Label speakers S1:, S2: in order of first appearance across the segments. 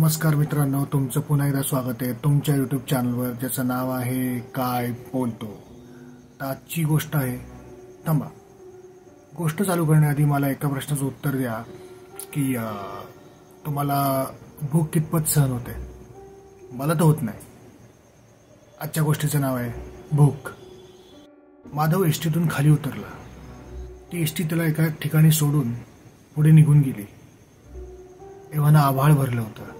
S1: नमस्कार मित्रांनो, तुमचं पुन्हा एकदा स्वागत आहे तुमच्या यूट्यूब चॅनलवर ज्याचं नाव आहे काय बोलतो। तर आजची गोष्ट आहे, थांबा, गोष्ट चालू करण्याआधी मला एका प्रश्नाचं उत्तर द्या की तुम्हाला भूक कितपत सहन होते। मला तर होत नाही। आजच्या गोष्टीचं नाव आहे भूक। माधव एसटीतून खाली उतरला। ती एसटी त्याला एका ठिकाणी सोडून पुढे निघून गेली। एव्हाना आभाळ भरलं होतं।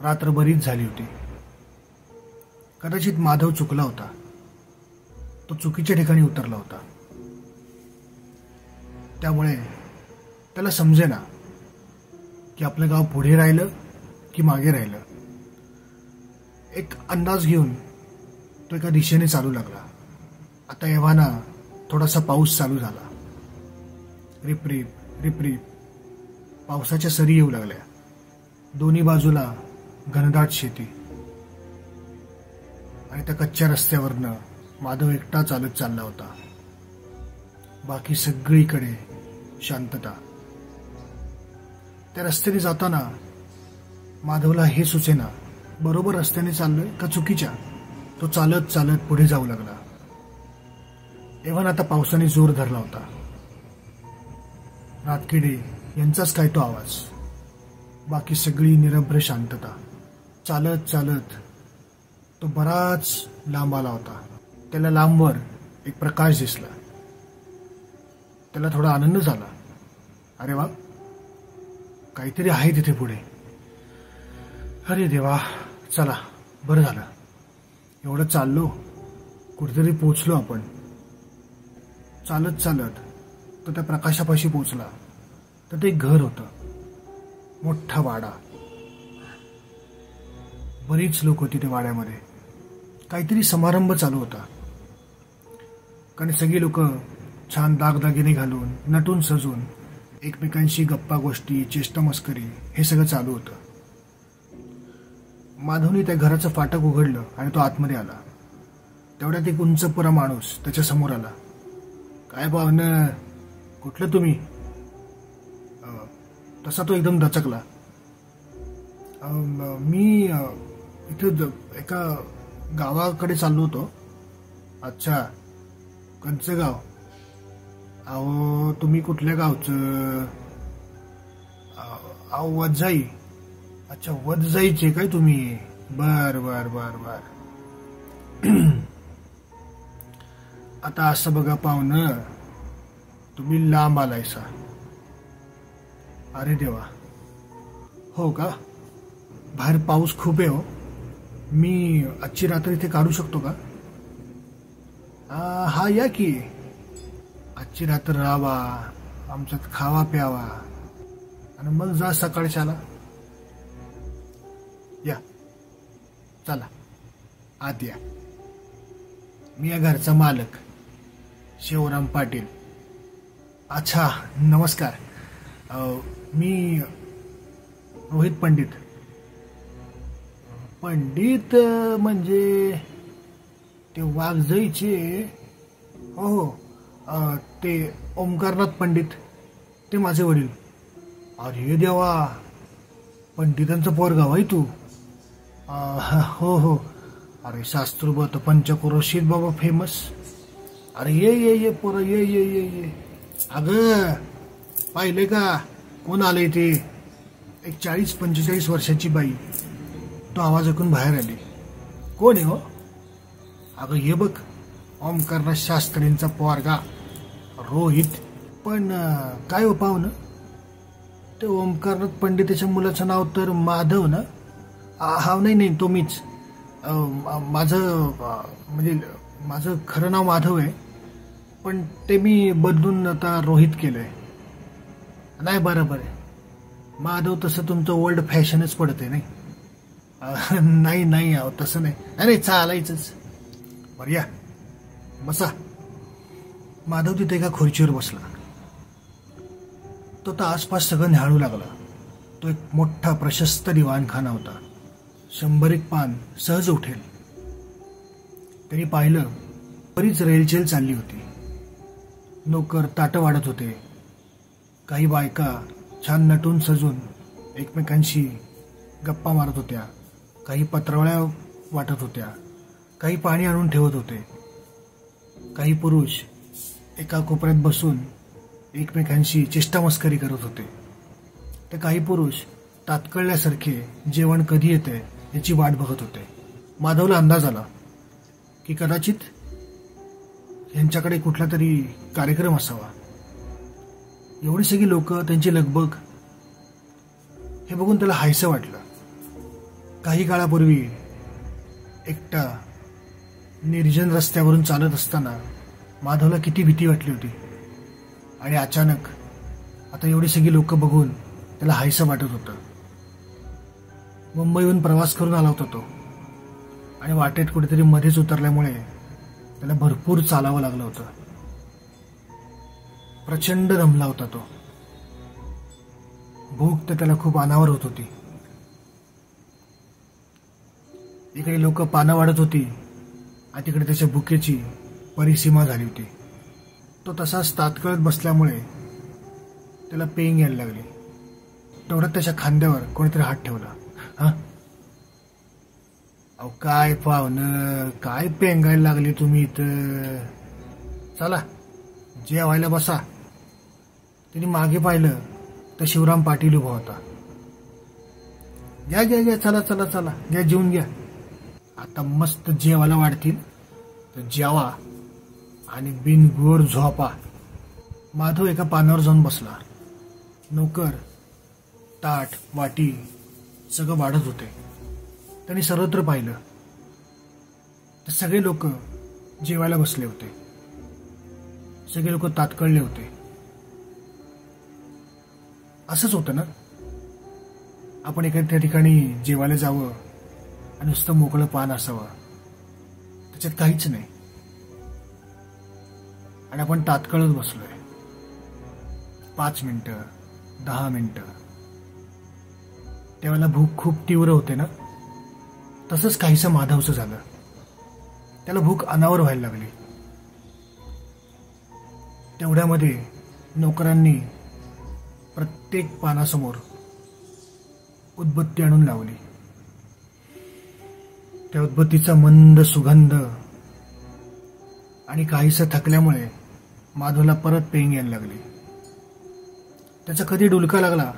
S1: रात्र बरीच झाली होती। कदाचित माधव चुकला होता। तो चुकीच्या ठिकाणी उतरला होता। त्यामुळे त्याला समजेना की आपलं गाव पुढे राहिलं की मागे राहिलं। एक अंदाज घेऊन तो एका दिशेने चालू लागला। आता एव्हाना थोडासा पाऊस चालू झाला। रिपरिप रिपरिप पावसाच्या सरी येऊ लागल्या। दोन्ही बाजूला घनदाट शेती आणि त्या कच्च्या रस्त्यावरनं माधव एकटा चालत चालला होता। बाकी सगळीकडे शांतता। त्या रस्त्याने जाताना माधवला हे सुचेना बरोबर रस्त्याने चाललोय का चुकीच्या। तो चालत चालत पुढे जाऊ लागला। एव्हाना आता पावसाने जोर धरला होता। रातकिडे यांचाच काय तो आवाज। बाकी सगळी निरभ्र शांतता। चालत चालत तो बराच लांब आला होता। त्याला लांबवर एक प्रकाश दिसला। त्याला थोडा आनंद झाला। अरे वा, काहीतरी आहे तिथे पुढे। अरे देवा, चला बरं झालं, एवढं चाललो, कुठेतरी पोचलो आपण। चालत चालत तो त्या प्रकाशापाशी पोचला तर ते एक घर होतं। मोठा वाडा। बरीच लोक होती त्या वाड्यामध्ये। काहीतरी समारंभ चालू होता, कारण सगळी लोक छान दागदागिने घालून नटून सजून एकमेकांशी गप्पा गोष्टी चेष्टा मस्करी हे सगळं चालू होतं। माधवने त्या घराचं फाटक उघडलं आणि तो आतमध्ये आला। तेवढ्यात एक उंचपुरा माणूस त्याच्या समोर आला। काय पाहुणं, कुठलं तुम्ही? तसा तो एकदम दचकला। मी इथं एका गावाकडे चाललो होतो। अच्छा, कोणचं गाव? अहो, तुम्ही कुठल्या गावचं? अहो, वदजाई। अच्छा, वदजाईचे काय तुम्ही? बर बर बर बर आता असं बघा पाहुणं, तुम्ही लांब आलायसा। अरे देवा, हो का? बाहेर पाऊस खूप आहे हो। मी आजची रात्र इथे काढू शकतो का? हा, या की। आजची रात्र राहावा, आमच्यात खावा प्यावा आणि मग जा सकाळच्याला। या, चला आत या। मी या घरचा मालक शिवराम पाटील। अच्छा, नमस्कार। मी रोहित पंडित। पंडित म्हणजे ते वाघजाईचे? हो हो, ते ओमकारनाथ पंडित, ते माझे वडील। अरे देवा, पंडितांचं पोरगा आहे तू? हो हो। अरे शास्त्रोबत पंचक्रोशीत बाबा फेमस। अरे ये ये ये पोरं, ये ये ये ये। अगं, पाहिले का कोण आलंय ते? एक 40-45 वर्षाची बाई। तो आवाज ऐकून बाहेर आली। कोण आहे हो? अगं हे बघ, ओमकारनाथ शास्त्रींचा पोरगा रोहित। पण काय हो पाहुणं, ते ओमकारनाथ पंडिताच्या मुलाचं नाव तर माधव ना? हा, नाही नाही, तो मीच। माझं म्हणजे माझं खरं नाव माधव आहे, पण ते मी बदलून आता रोहित केलंय। नाही, बरोबर आहे, माधव तसं तुमचं ओल्ड फॅशनच पडते नाही? नाही नाही, तसं नाही, नाही चालायचंच। बरं या, बसा। माधव तिथे एका खुर्चीवर बसला। तो तर आसपास सगळं न्याहाळू लागला। तो एक मोठा प्रशस्त दिवाणखाना होता। 100 पान सहज उठेल। त्यांनी पाहिलं, बरीच रेलचेल चालली होती। नोकर ताटं वाढत होते। काही बायका छान नटून सजून एकमेकांशी गप्पा मारत होत्या, काही पत्रावळ्या वाटत होत्या, काही पाणी आणून ठेवत होते. काही पुरुष एका कोपऱ्यात बसून एकमेकांशी चेष्टामस्करी करत होते. तर काही पुरुष तात्कळल्यासारखे जेवण कधी येते याची वाट बघत होते. माधवला अंदाज आला की कदाचित यांच्याकडे कुठला तरी कार्यक्रम असावा. एवढी सगळी लोक, त्यांची लगबग, हे बघून त्याला हायसं वाटलं. काही काळापूर्वी एकटा निर्जन रस्त्यावरून चालत असताना माधवला किती भीती वाटली होती, आणि अचानक आता एवढी सगळी लोक बघून त्याला हायसं वाटत होतं. मुंबईहून प्रवास करून आला होता तो, आणि वाटेत कुठेतरी मध्येच उतरल्यामुळे त्याला भरपूर चालावं लागलं होतं. प्रचंड दमला होता तो. भूक तर त्याला खूप अनावर होत होती. इकडे लोक पानं वाढत होती आणि तिकडे त्याच्या भुकेची परिसीमा झाली होती. तो तसाच तात्कळत बसल्यामुळे त्याला पेंग यायला लागली. तेवढ्यात त्याच्या खांद्यावर कोणीतरी हात ठेवला. अहो काय पाहुणं, काय पेंगायला लागले तुम्ही इथं? चला जेवायला बसा. त्यांनी मागे पाहिलं तर शिवराम पाटील उभा होता. घ्या घ्या घ्या, चला चला चला, घ्या जेवून घ्या. आता मस्त जेवायला वाढतील तर जेवा आणि बिनगोर झोपा. माधव एका पानावर जाऊन बसला. नोकर ताट वाटी सगळं वाढत होते. त्यांनी सर्वत्र पाहिलं तर सगळे लोक जेवायला बसले होते. सगळे लोक तात्कळले होते. असंच होतं ना, आपण एखाद्या ठिकाणी जेवायला जावं आणि नुसतं मोकळं पान असावं, त्याच्यात काहीच नाही, आणि आपण तात्कळत बसलोय. 5 मिनिटं, 10 मिनिटं, त्यावेळेला भूक खूप तीव्र होते ना. तसंच काहीसं माधवचं झालं. त्याला भूक अनावर व्हायला लागली. तेवढ्यामध्ये नोकरांनी प्रत्येक पानासमोर उदबत्ती आणून लावली. त्या उदबत्तीचा मंद सुगंध, आणि काहीसं थकल्यामुळे माधवला परत पेंग यायला लागली. त्याचा कधी डुलका लागला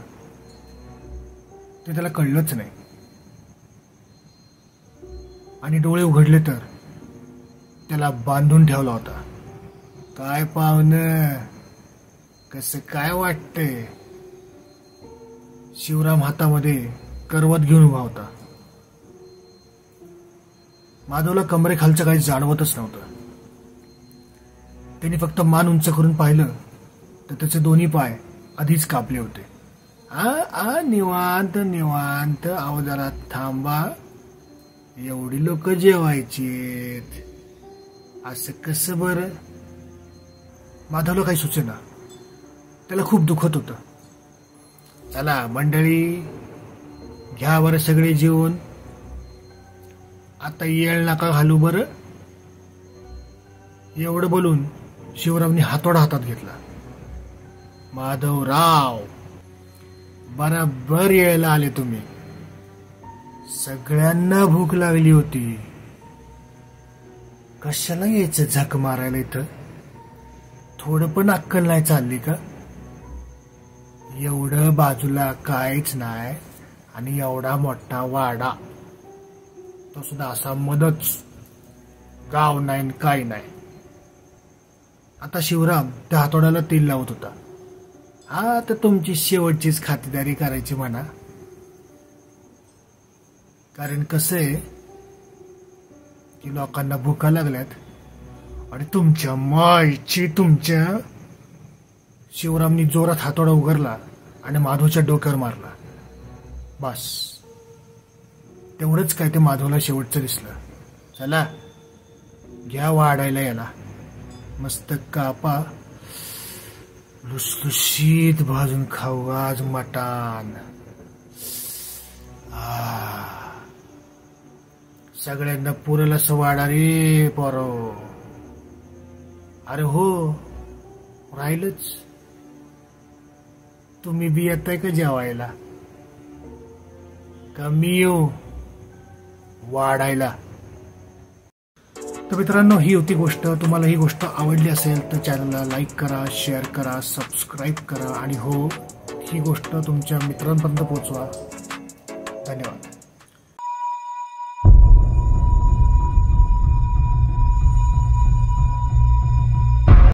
S1: ते त्याला कळलंच नाही. आणि डोळे उघडले तर त्याला बांधून ठेवला होता. काय पाहुणं, कसं काय वाटतंय? शिवराम हातामध्ये करवत घेऊन उभा होता. माधवला कमरेखालचं काही जाणवतच नव्हतं. त्यांनी फक्त मान उंच करून पाहिलं तर त्याचे दोन्ही पाय आधीच कापले होते. निवांत निवांत, अहो जरा थांबा, एवढी लोक जेवायचीत, असं कसं बरं? माधवला काही सुचेना. त्याला खूप दुखत होतं. चला मंडळी, घ्या बरं सगळे जेवून, आता येळ नका घालू बरं. एवढं बोलून शिवरामने हातोडा हातात घेतला. माधवराव, बराबर येळेला आले तुम्ही. सगळ्यांना भूक लागली होती. कशाला यायचं झक मारायला इथं? थोडं पण अक्कल नाही चालली का? एवढं बाजूला काहीच नाही, आणि एवढा मोठा वाडा, तो सुद्धा असा मदच, गाव नाही काय नाही. आता शिवराम त्या हातोड्याला तेल लावत होता. हा तर तुमची शेवटचीच खातेदारी करायची म्हणा. कारण कसं आहे की लोकांना भुका लागल्यात, आणि तुमच्या मायची तुमच्या. शिवरामनी जोरात हातोडा उगारला आणि माधवच्या डोक्यावर मारला. बस तेवढंच काय ते माधवला शेवटचं दिसलं. चला घ्या वाढायला याला, मस्त कापा, लुसलुशीत भाजून खाऊ आज मटान. सगळ्यांना पुरेल असं वाढा रे पोरो. अरे हो, राहिलच, तुम्ही बी येताय का जेवायला? कमी येऊ वाढायला. तर मित्रांनो, ही होती गोष्ट. तुम्हाला ही गोष्ट आवडली असेल तर चॅनलला लाईक करा, शेअर करा, सबस्क्राईब करा आणि हो, ही गोष्ट तुमच्या मित्रांपर्यंत पोहोचवा. धन्यवाद.